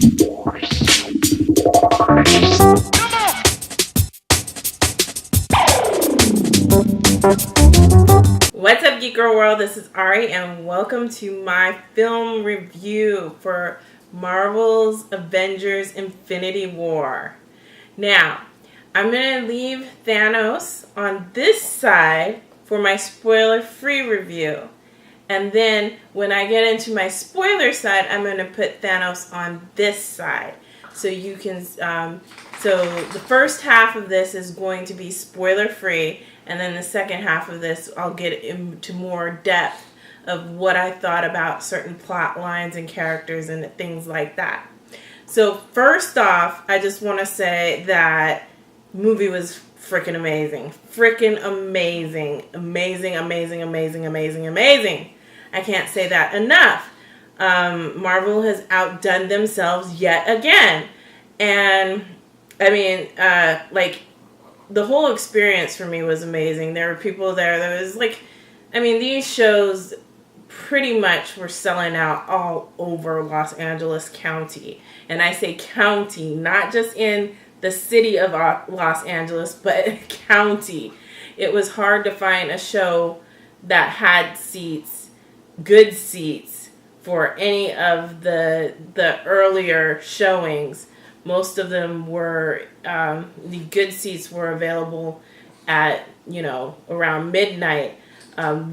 What's up, Geek Girl World? This is Ari, and welcome to my film review for Marvel's Avengers Infinity War. Now, I'm going to leave Thanos on this side for my spoiler-free review. And then when I get into my spoiler side, I'm going to put Thanos on this side. So you can, so the first half of this is going to be spoiler-free, and then the second half of this, I'll get into more depth of what I thought about certain plot lines and characters and things like that. So first off, I just want to say that movie was freaking amazing. Freaking amazing. Amazing, amazing, amazing, amazing, amazing. I can't say that enough. Marvel has outdone themselves yet again. And, I mean, the whole experience for me was amazing. There were people there that was like, I mean, these shows pretty much were selling out all over Los Angeles County. And I say county, not just in the city of Los Angeles, but county. It was hard to find a show that had seats, good seats, for any of the earlier showings. Most of them were, the good seats were available at, around midnight.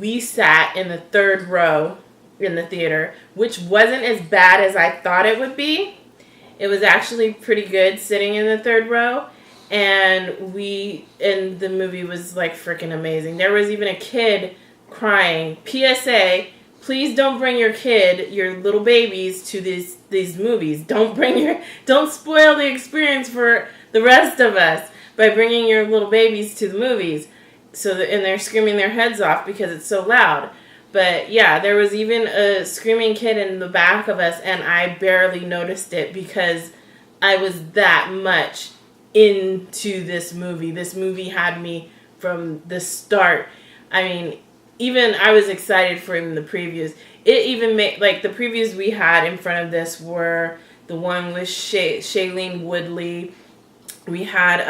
We sat in the third row in the theater, which wasn't as bad as I thought it would be. It was actually pretty good sitting in the third row. And the movie was like freaking amazing. There was even a kid crying. PSA, please don't bring your little babies to these movies. Don't spoil the experience for the rest of us by bringing your little babies to the movies. And they're screaming their heads off because it's so loud. But yeah, there was even a screaming kid in the back of us, and I barely noticed it because I was that much into this movie. This movie had me from the start. I mean, even I was excited for even the previews. It even made, like, the previews we had in front of this were the one with Shailene Woodley. We had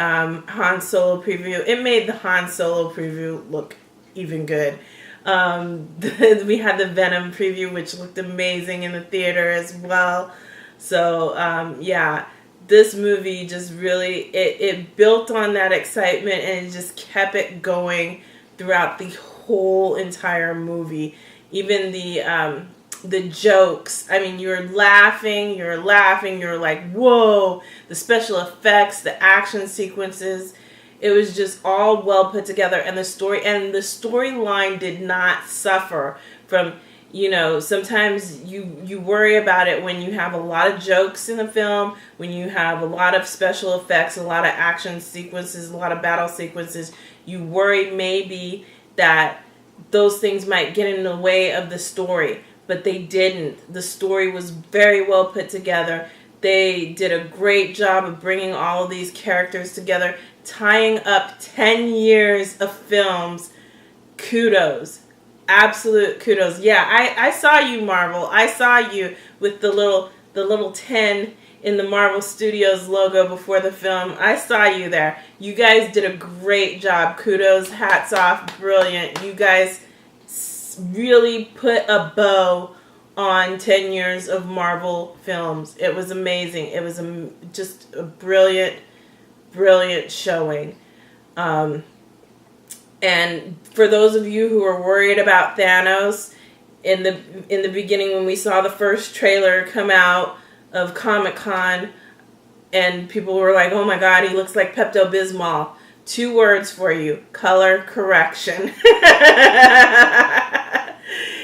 Han Solo preview. It made the Han Solo preview look even good. We had the Venom preview, which looked amazing in the theater as well. So, yeah, this movie just really, it built on that excitement, and it just kept it going throughout the whole entire movie. Even the jokes, I mean, you're laughing, you're like, whoa, the special effects, the action sequences, it was just all well put together, and the storyline did not suffer from, sometimes you worry about it when you have a lot of jokes in the film, when you have a lot of special effects, a lot of action sequences, a lot of battle sequences, you worry maybe that those things might get in the way of the story, but they didn't. The story was very well put together. They did a great job of bringing all of these characters together, tying up 10 years of films. Kudos. Absolute kudos. Yeah, I saw you, Marvel. I saw you with the little 10 in the Marvel Studios logo before the film. I saw you there. You guys did a great job. Kudos, hats off, brilliant. You guys really put a bow on 10 years of Marvel films. It was amazing. It was just a brilliant showing. And for those of you who are worried about Thanos, in the beginning when we saw the first trailer come out of Comic-Con, and people were like, oh my god, he looks like Pepto-Bismol. 2 words for you: color correction.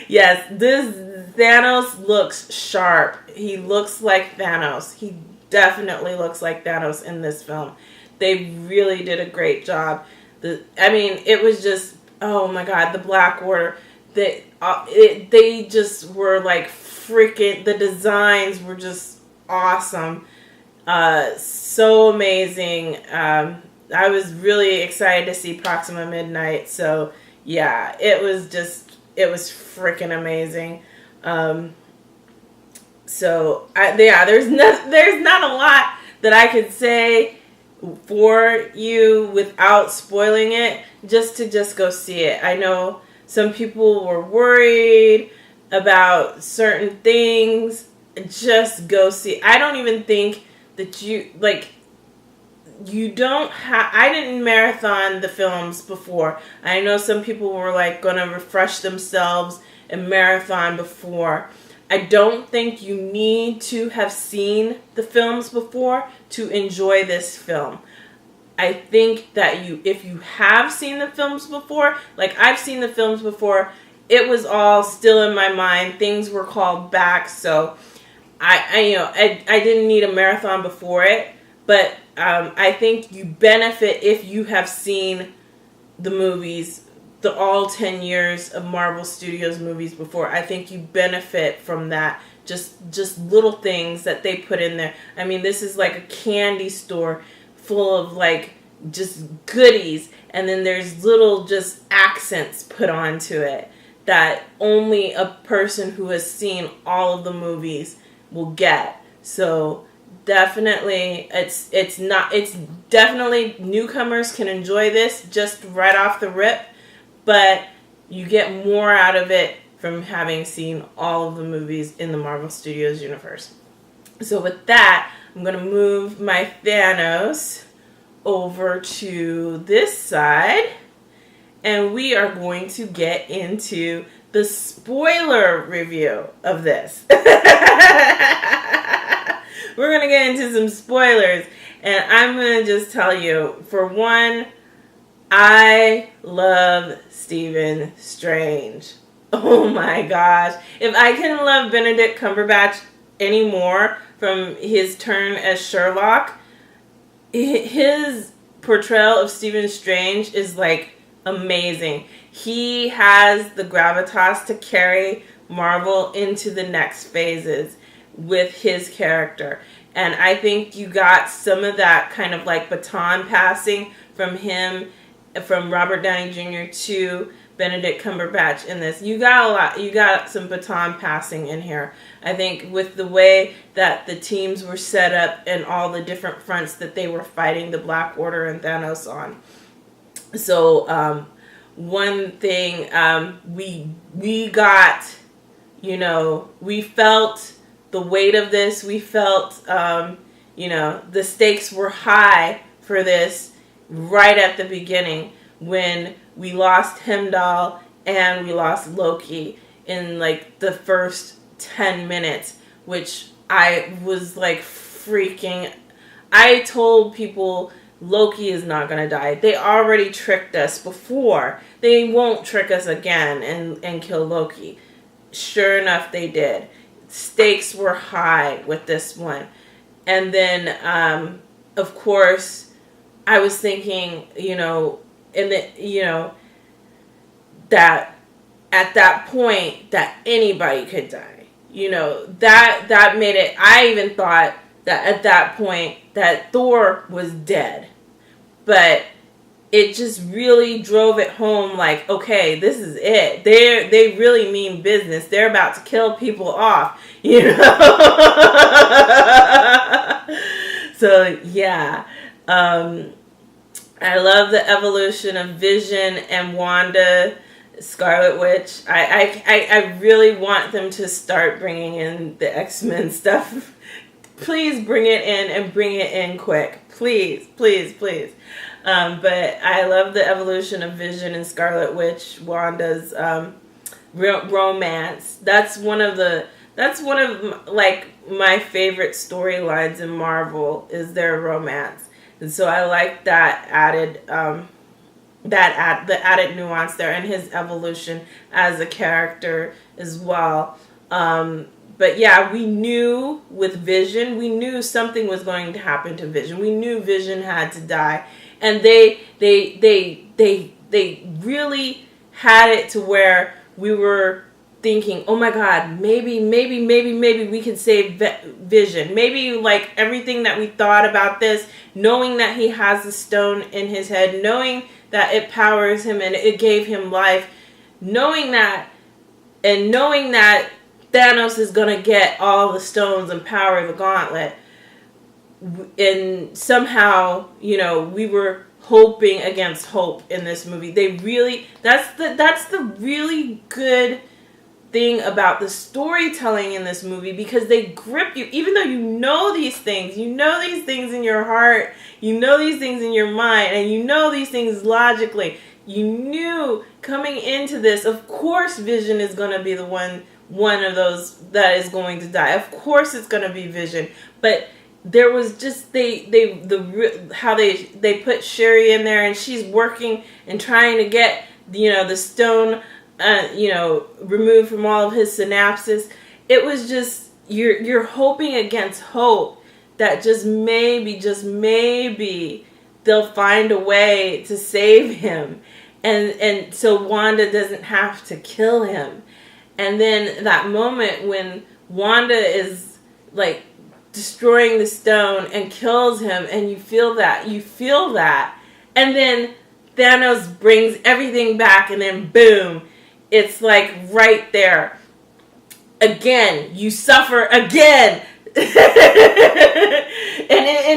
Yes, this Thanos looks sharp. He looks like Thanos. He definitely looks like Thanos in this film. They really did a great job. It was just, oh my god, the Black Order. They just were like freaking, the designs were just awesome. So amazing. I was really excited to see Proxima Midnight. So yeah, it was freaking amazing. So there's not a lot that I could say for you without spoiling it, just to go see it. I know some people were worried about certain things. Just go see. I don't even think that you don't have. I didn't marathon the films before. I know some people were like gonna refresh themselves and marathon before. I don't think you need to have seen the films before to enjoy this film. I think that if you have seen the films before, like I've seen the films before, it was all still in my mind. Things were called back, so I didn't need a marathon before it. But I think you benefit if you have seen the movies, all 10 years of Marvel Studios movies before. I think you benefit from that. Just little things that they put in there. I mean, this is like a candy store full of like just goodies, and then there's little just accents put onto it that only a person who has seen all of the movies will get. So definitely it's definitely newcomers can enjoy this just right off the rip, but you get more out of it from having seen all of the movies in the Marvel Studios universe. So with that, I'm going to move my Thanos over to this side, and we are going to get into the spoiler review of this. We're going to get into some spoilers, and I'm going to just tell you, for one, I love Stephen Strange. Oh my gosh. If I can love Benedict Cumberbatch anymore from his turn as Sherlock, his portrayal of Stephen Strange is like amazing. He has the gravitas to carry Marvel into the next phases with his character. And I think you got some of that kind of like baton passing from him, from Robert Downey Jr. to Benedict Cumberbatch in this. You got some baton passing in here. I think with the way that the teams were set up and all the different fronts that they were fighting the Black Order and Thanos on. So one thing we got, we felt the weight of this. We felt the stakes were high for this right at the beginning, when we lost Heimdall and we lost Loki in like the first 10 minutes, which I was like freaking. I told people Loki is not going to die. They already tricked us before. They won't trick us again and kill Loki. Sure enough, they did. Stakes were high with this one. And then, of course, I was thinking, that at that point that anybody could die. That made it. I even thought that at that point that Thor was dead. But it just really drove it home, like, okay, this is it. They really mean business. They're about to kill people off, So, yeah. I love the evolution of Vision and Wanda, Scarlet Witch. I really want them to start bringing in the X-Men stuff. Please bring it in, and bring it in quick. Please, please, please. But I love the evolution of Vision and Scarlet Witch, Wanda's romance. That's one of like my favorite storylines in Marvel, is their romance. And so I like that the added nuance there, and his evolution as a character as well. But yeah, we knew with Vision, we knew something was going to happen to Vision. We knew Vision had to die, and they really had it to where we were thinking, oh my God, maybe we can save Vision. Maybe like everything that we thought about this, knowing that he has the stone in his head, knowing that it powers him and it gave him life, knowing that Thanos is going to get all the stones and power of the gauntlet. And somehow, you know, we were hoping against hope in this movie. They really, that's the really good thing about the storytelling in this movie, because they grip you, even though you know these things in your heart, you know these things in your mind, and you know these things logically. You knew coming into this, of course Vision is going to be the one of those that is going to die. Of course it's going to be Vision. But there was just how they put Sherry in there, and she's working and trying to get, you know, the stone removed from all of his synapses. It was just, you're hoping against hope that just maybe they'll find a way to save him, and so Wanda doesn't have to kill him. And then that moment when Wanda is like destroying the stone and kills him, and you feel that, and then Thanos brings everything back, and then boom, it's like right there. Again, you suffer again. And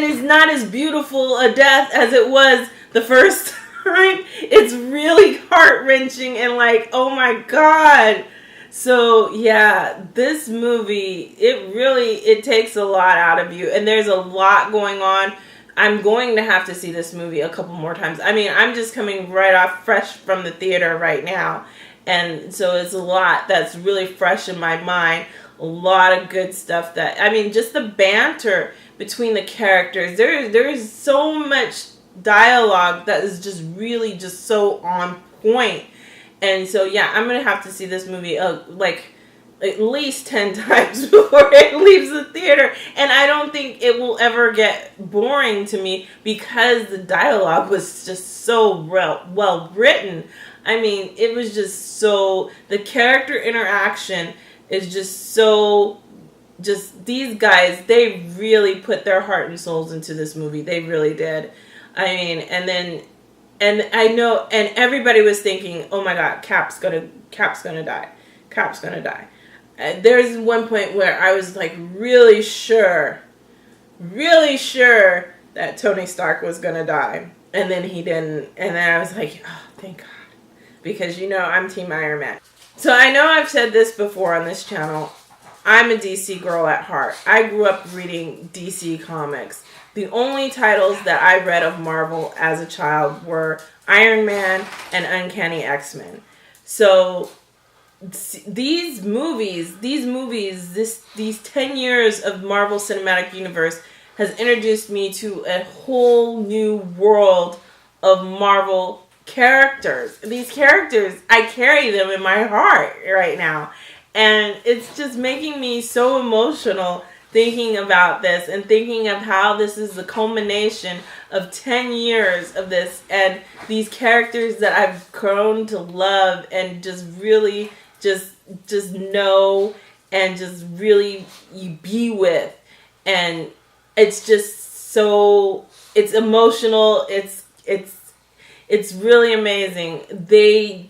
it's not as beautiful a death as it was the first time. It's really heart-wrenching and like, oh my God. So yeah, this movie, it takes a lot out of you, and there's a lot going on. I'm going to have to see this movie a couple more times. I mean, I'm just coming right off fresh from the theater right now. And so it's a lot that's really fresh in my mind. A lot of good stuff just the banter between the characters. There is so much dialogue that is just really just so on point. And so, yeah, I'm going to have to see this movie like at least 10 times before it leaves the theater. And I don't think it will ever get boring to me, because the dialogue was just so well written. I mean, it was just so, the character interaction is just so, just these guys, they really put their heart and souls into this movie. They really did. I mean, and I know, and everybody was thinking, oh my God, Cap's gonna die. Cap's gonna die. There's one point where I was like really sure that Tony Stark was gonna die. And then he didn't. And then I was like, oh, thank God. Because, you know, I'm Team Iron Man. So I know I've said this before on this channel. I'm a DC girl at heart. I grew up reading DC comics. The only titles that I read of Marvel as a child were Iron Man and Uncanny X-Men. So these movies, these 10 years of Marvel Cinematic Universe has introduced me to a whole new world of Marvel characters. These characters, I carry them in my heart right now. And it's just making me so emotional thinking about this and thinking of how this is the culmination of 10 years of this, and these characters that I've grown to love and just really just know and just really be with. And it's just so, it's emotional, it's really amazing. They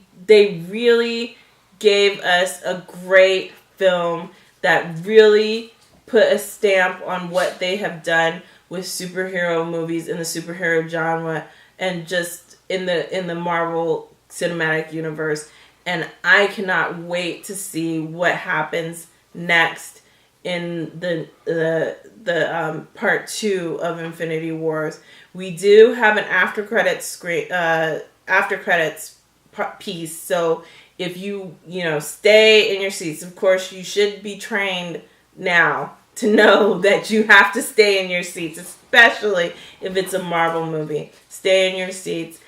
really gave us a great film that really put a stamp on what they have done with superhero movies in the superhero genre and just in the Marvel Cinematic Universe. And I cannot wait to see what happens next in the part 2 of Infinity Wars. We do have an after credits piece, so if you stay in your seats, of course you should be trained now to know that you have to stay in your seats, especially if it's a Marvel movie. Stay in your seats.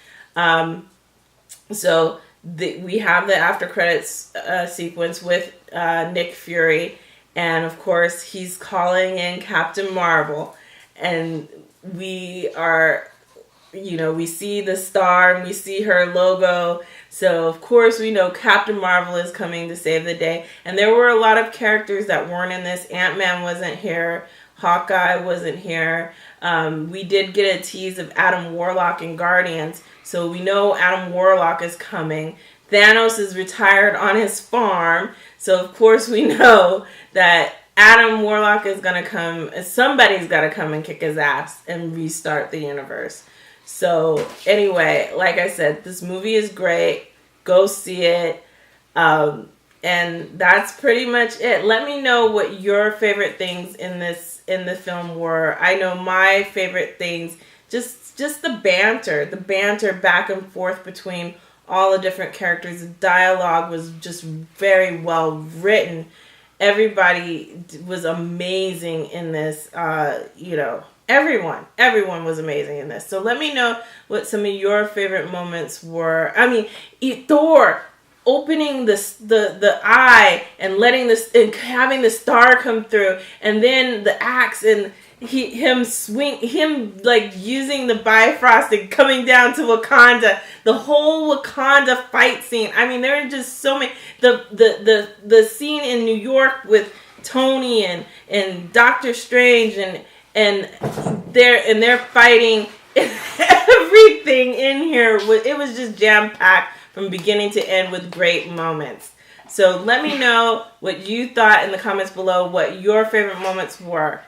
So we have the after credits sequence with Nick Fury, and of course he's calling in Captain Marvel, and we are, we see the star and we see her logo. So of course we know Captain Marvel is coming to save the day. And there were a lot of characters that weren't in this. Ant-Man wasn't here. Hawkeye wasn't here. We did get a tease of Adam Warlock in Guardians. So we know Adam Warlock is coming. Thanos is retired on his farm. So of course we know that Adam Warlock is going to come, somebody's got to come and kick his ass and restart the universe. So anyway, like I said, this movie is great. Go see it. And that's pretty much it. Let me know what your favorite things in the film were. I know my favorite things, just the banter back and forth between all the different characters. The dialogue was just very well written. Everybody was amazing in this. Everyone was amazing in this. So let me know what some of your favorite moments were. I mean, Thor opening the eye and letting this and having the star come through, and then the axe and him like using the Bifrost and coming down to Wakanda. The whole Wakanda fight scene. I mean, there are just so many. The scene in New York with Tony and Doctor Strange and they're fighting. Everything in here it was just jam packed from beginning to end with great moments. So let me know what you thought in the comments below, what your favorite moments were.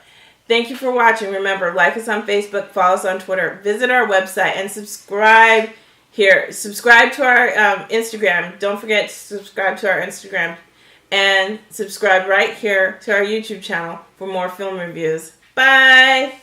Thank you for watching. Remember, like us on Facebook, follow us on Twitter, visit our website, and subscribe here. Subscribe to our Instagram. Don't forget to subscribe to our Instagram. And subscribe right here to our YouTube channel for more film reviews. Bye!